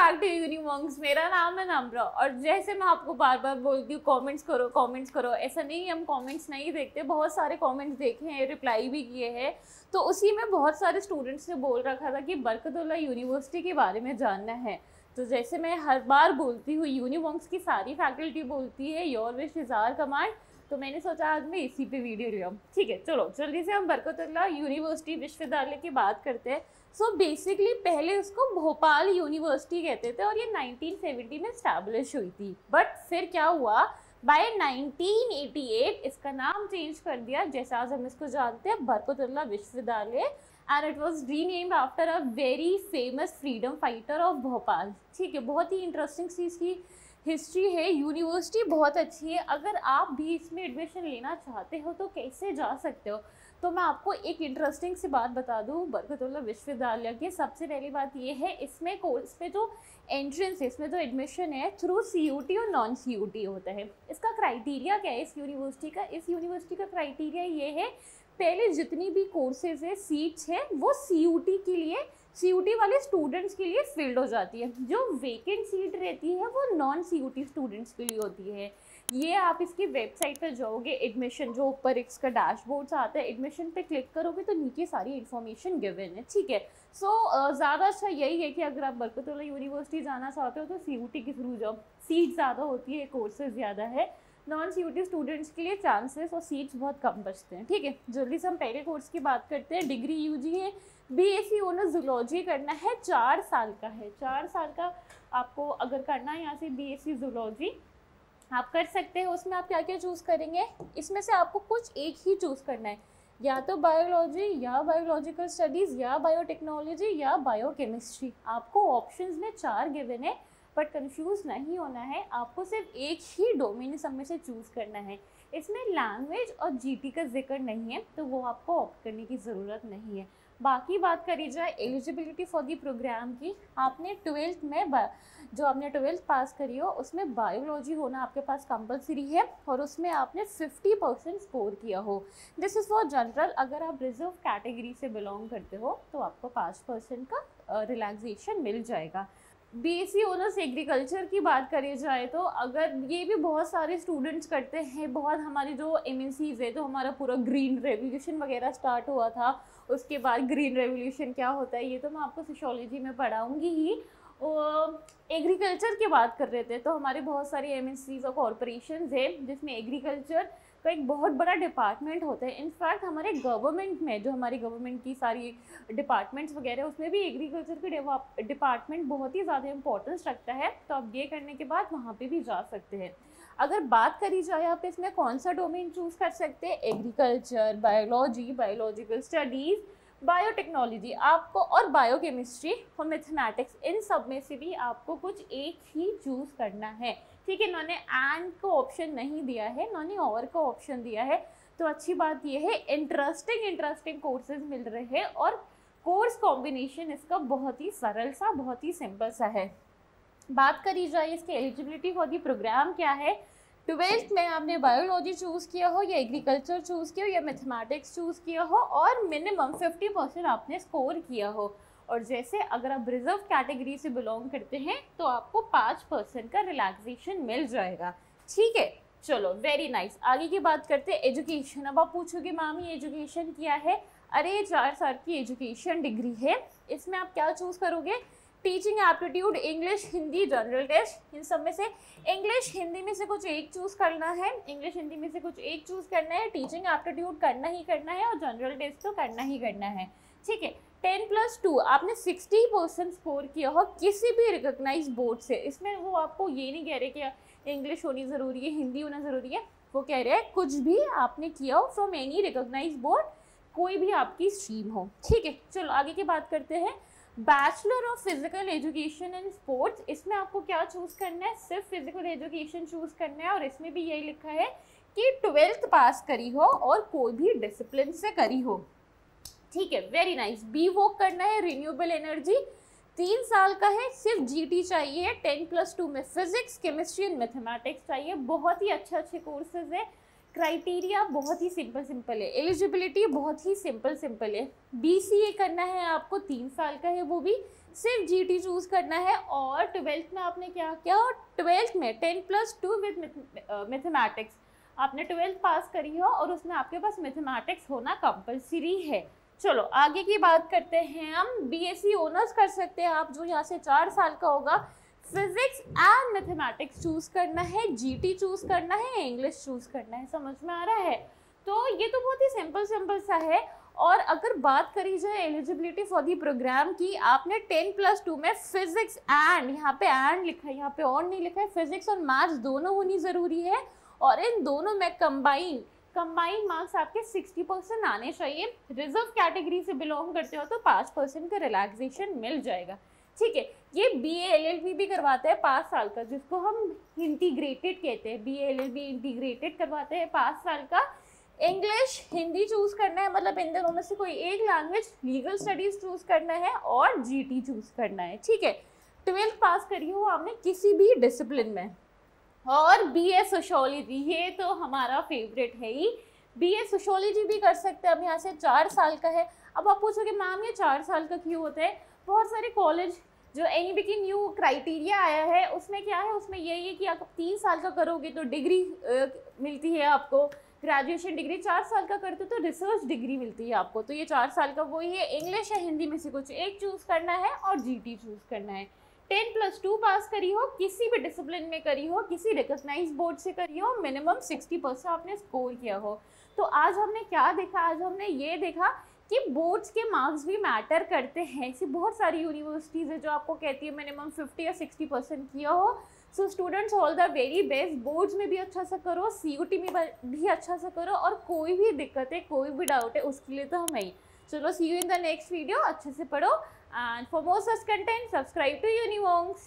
Back to यूनिवॉन्क्स। मेरा नाम है नम्रा और जैसे मैं आपको बार बार बोलती हूँ कमेंट्स करो, ऐसा नहीं हम कमेंट्स नहीं देखते, बहुत सारे कमेंट्स देखे हैं, रिप्लाई भी किए हैं। तो उसी में बहुत सारे स्टूडेंट्स ने बोल रखा था कि बरकतुल्लाह यूनिवर्सिटी के बारे में जानना है। तो जैसे मैं हर बार बोलती हूँ, यूनिवॉन्क्स की सारी फैकल्टी बोलती है your wish is our command, तो मैंने सोचा आज मैं इसी पे वीडियो ले आऊँ। ठीक है, चलो जल्दी से हम बरकतुल्लाह यूनिवर्सिटी विश्वविद्यालय की बात करते हैं। सो बेसिकली पहले उसको भोपाल यूनिवर्सिटी कहते थे और ये 1970 में स्टैब्लिश हुई थी। बट फिर क्या हुआ, बाय 1988 इसका नाम चेंज कर दिया, जैसे आज हम इसको जानते हैं बरकतुल्लाह विश्वविद्यालय, and it was renamed after a very famous freedom fighter of Bhopal. ठीक है, बहुत ही इंटरेस्टिंग सी इसकी हिस्ट्री है। यूनिवर्सिटी बहुत अच्छी है, अगर आप भी इसमें एडमिशन लेना चाहते हो तो कैसे जा सकते हो। तो मैं आपको एक इंटरेस्टिंग सी बात बता दूं बरकतुल्लाह विश्वविद्यालय की। सबसे पहली बात ये है, इसमें कोर्स पे जो एंट्रेंस है, इसमें जो एडमिशन है थ्रू CUT और नॉन CUT होता है। इसका क्राइटेरिया क्या है इस यूनिवर्सिटी का क्राइटेरिया ये है, पहले जितनी भी कोर्सेज है, सीट्स है, वो CUT के लिए, CUT वाले स्टूडेंट्स के लिए फिल्ड हो जाती है। जो वेकेंट सीट रहती है वो नॉन CUT स्टूडेंट्स के लिए होती है। ये आप इसकी वेबसाइट पर जाओगे, एडमिशन जो ऊपर इसका डैशबोर्ड आता है, एडमिशन पे क्लिक करोगे तो नीचे सारी इन्फॉर्मेशन गिवन है। ठीक है, सो ज़्यादा अच्छा यही है कि अगर आप बरकतुल्लाह यूनिवर्सिटी जाना चाहते हो तो CUT के थ्रू जाओ, सीट ज़्यादा होती है, कोर्सेज ज़्यादा है। नॉन CUT स्टूडेंट्स के लिए चांसेस और सीट्स बहुत कम बचते हैं। ठीक है, जल्दी से हम पहले कोर्स की बात करते हैं। डिग्री UG है, BSc ऑनर्स जूलॉजी करना है, 4 साल का है। 4 साल का आपको अगर करना है यहाँ से BSc जूलॉजी आप कर सकते हो। उसमें आप क्या क्या चूज़ करेंगे, इसमें से आपको कुछ एक ही चूज़ करना है, या तो बायोलॉजी या बायोलॉजिकल स्टडीज़ या बायोटेक्नोलॉजी या बायोकेमिस्ट्री। आपको ऑप्शंस में 4 गिवन है, बट कंफ्यूज नहीं होना है, आपको सिर्फ एक ही डोमेन सब में से चूज़ करना है। इसमें लैंग्वेज और GT का जिक्र नहीं है, तो वो आपको ऑप्ट करने की ज़रूरत नहीं है। बाकी बात करी जाए एलिजिबिलिटी फॉर दी प्रोग्राम की, आपने 12th में जो आपने 12th पास करी हो उसमें बायोलॉजी होना आपके पास कंपलसरी है और उसमें आपने 50% स्कोर किया हो। This is for general. अगर आप रिजर्व कैटेगरी से बिलोंग करते हो तो आपको 5% का रिलैक्सेशन मिल जाएगा। BSc ऑनर्स एग्रीकल्चर की बात करी जाए तो अगर ये भी बहुत सारे स्टूडेंट्स करते हैं, बहुत हमारी जो MNCs है, तो हमारा पूरा ग्रीन रेवोल्यूशन वगैरह स्टार्ट हुआ था, उसके बाद ग्रीन रेवोल्यूशन क्या होता है ये तो मैं आपको सोशियोलॉजी में पढ़ाऊँगी ही। एग्रीकल्चर की बात कर रहे थे तो हमारे बहुत सारे MNCs और कॉरपोरेशंस है जिसमें एग्रीकल्चर का एक बहुत बड़ा डिपार्टमेंट होता है। इनफैक्ट हमारे गवर्नमेंट में जो हमारी गवर्नमेंट की सारी डिपार्टमेंट्स वगैरह उसमें भी एग्रीकल्चर के डिपार्टमेंट बहुत ही ज़्यादा इंपॉर्टेंस रखता है। तो आप ये करने के बाद वहाँ पे भी जा सकते हैं। अगर बात करी जाए आप इसमें कौन सा डोमेन चूज़ कर सकते हैं, agriculture, biology, biological studies, biotechnology आपको, और बायोकेमिस्ट्री और मैथमेटिक्स, इन सब में से भी आपको कुछ एक ही चूज़ करना है। ठीक है, इन्होंने एंड को ऑप्शन नहीं दिया है, इन्होंने और को ऑप्शन दिया है। तो अच्छी बात यह है इंटरेस्टिंग कोर्सेज मिल रहे हैं और कोर्स कॉम्बिनेशन इसका बहुत ही सरल सा, बहुत ही सिंपल सा है। बात करी जाए इसकी एलिजिबिलिटी फॉर दी प्रोग्राम क्या है, 12th में आपने बायोलॉजी चूज़ किया हो या एग्रीकल्चर चूज़ किया हो या मैथमेटिक्स चूज़ किया हो और मिनिमम 50% आपने स्कोर किया हो। और जैसे अगर आप रिजर्व कैटेगरी से बिलोंग करते हैं तो आपको 5% का रिलैक्सेशन मिल जाएगा। ठीक है, चलो वेरी नाइस। आगे की बात करते हैं एजुकेशन। अब आप पूछोगे मामी एजुकेशन क्या है, अरे 4 साल की एजुकेशन डिग्री है, इसमें आप क्या चूज़ करोगे, teaching aptitude, English, Hindi, general test, इन सब में से इंग्लिश हिंदी में से कुछ एक चूज़ करना है, इंग्लिश हिंदी में से कुछ एक चूज़ करना है, टीचिंग एप्टीट्यूड करना ही करना है और जनरल टेस्ट तो करना ही करना है। ठीक है, 10+2 आपने 60% स्कोर किया हो किसी भी रिकॉग्नाइज बोर्ड से। इसमें वो आपको ये नहीं कह रहे कि इंग्लिश होनी ज़रूरी है, हिंदी होना ज़रूरी है, वो कह रहे हैं कुछ भी आपने किया हो फ्रॉम एनी रिकॉग्नाइज बोर्ड, कोई भी आपकी स्ट्रीम हो। ठीक है, चलो आगे की बात करते हैं। Bachelor of physical education and sports, इसमें आपको क्या चूज़ करना है, सिर्फ फिजिकल एजुकेशन चूज़ करना है और इसमें भी यही लिखा है कि 12th पास करी हो और कोई भी डिसिप्लिन से करी हो। ठीक है, वेरी नाइस। बी वोक करना है, रिन्यूएबल एनर्जी, 3 साल का है, सिर्फ GT चाहिए, 10+2 में फिजिक्स, केमिस्ट्री एंड मैथमेटिक्स चाहिए। बहुत ही अच्छे कोर्सेज है, क्राइटेरिया बहुत ही सिंपल है, एलिजिबिलिटी बहुत ही सिंपल है। BCA करना है आपको, 3 साल का है, वो भी सिर्फ GT चूज़ करना है। और 12th में आपने क्या किया, 12th में 10+2 विद मैथमेटिक्स, आपने 12th पास करी हो और उसमें आपके पास मैथमेटिक्स होना कंपलसरी है। चलो आगे की बात करते हैं हम। BSc ऑनर्स कर सकते हैं आप, जो यहाँ से 4 साल का होगा। फिजिक्स एंड मैथमेटिक्स चूज़ करना है, GT चूज़ करना है, इंग्लिश चूज़ करना है। समझ में आ रहा है? तो ये तो बहुत ही सिंपल सा है। और अगर बात करी जाए एलिजिबिलिटी फॉर दी प्रोग्राम की, आपने 10+2 में फिजिक्स एंड, यहाँ पे एंड लिखा है, यहाँ पे और नहीं लिखा है, फिजिक्स और मैथ्स दोनों होनी ज़रूरी है। और इन दोनों में कंबाइन मार्क्स आपके 60% आने चाहिए। रिजर्व कैटेगरी से बिलोंग करते हो तो 5% का रिलैक्सेशन मिल जाएगा। ठीक है, ये BA LLB भी करवाते हैं 5 साल का, जिसको हम इंटीग्रेटेड कहते हैं। BA LLB इंटीग्रेटेड करवाते हैं 5 साल का। इंग्लिश हिंदी चूज़ करना है, मतलब इन दोनों में से कोई एक लैंग्वेज। लीगल स्टडीज़ चूज़ करना है और GT चूज़ करना है। ठीक है, 12th पास करी हो आपने किसी भी डिसिप्लिन में। और BA सोशियोलॉजी, ये तो हमारा फेवरेट है ही। BA सोशियोलॉजी भी कर सकते हैं, अब यहाँ से 4 साल का है। अब आप पूछोगे मैम ये 4 साल का क्यों होता है? बहुत सारे कॉलेज जो NEP की न्यू क्राइटेरिया आया है, उसमें क्या है, उसमें यही है कि आप 3 साल का करोगे तो डिग्री मिलती है आपको, ग्रेजुएशन डिग्री। 4 साल का करते तो रिसर्च डिग्री मिलती है आपको। तो ये 4 साल का वही है, इंग्लिश या हिंदी में से कुछ एक चूज़ करना है और GT चूज़ करना है। 10+2 पास करी हो, किसी भी डिसिप्लिन में करी हो, किसी रिकॉग्नाइज्ड बोर्ड से करी हो, मिनिमम 60% आपने स्कोर किया हो। तो आज हमने क्या देखा, आज हमने ये देखा कि बोर्ड्स के मार्क्स भी मैटर करते हैं। ऐसी बहुत सारी यूनिवर्सिटीज़ है जो आपको कहती है मिनिमम 50 या 60% किया हो। So students all the very best. Boards में भी अच्छा सा करो, CUT में भी अच्छा सा करो, और कोई भी दिक्कत है, कोई भी डाउट है, उसके लिए तो हम ही। चलो see you in the next video. अच्छे से पढ़ो, and for more such content subscribe to Uniwongs.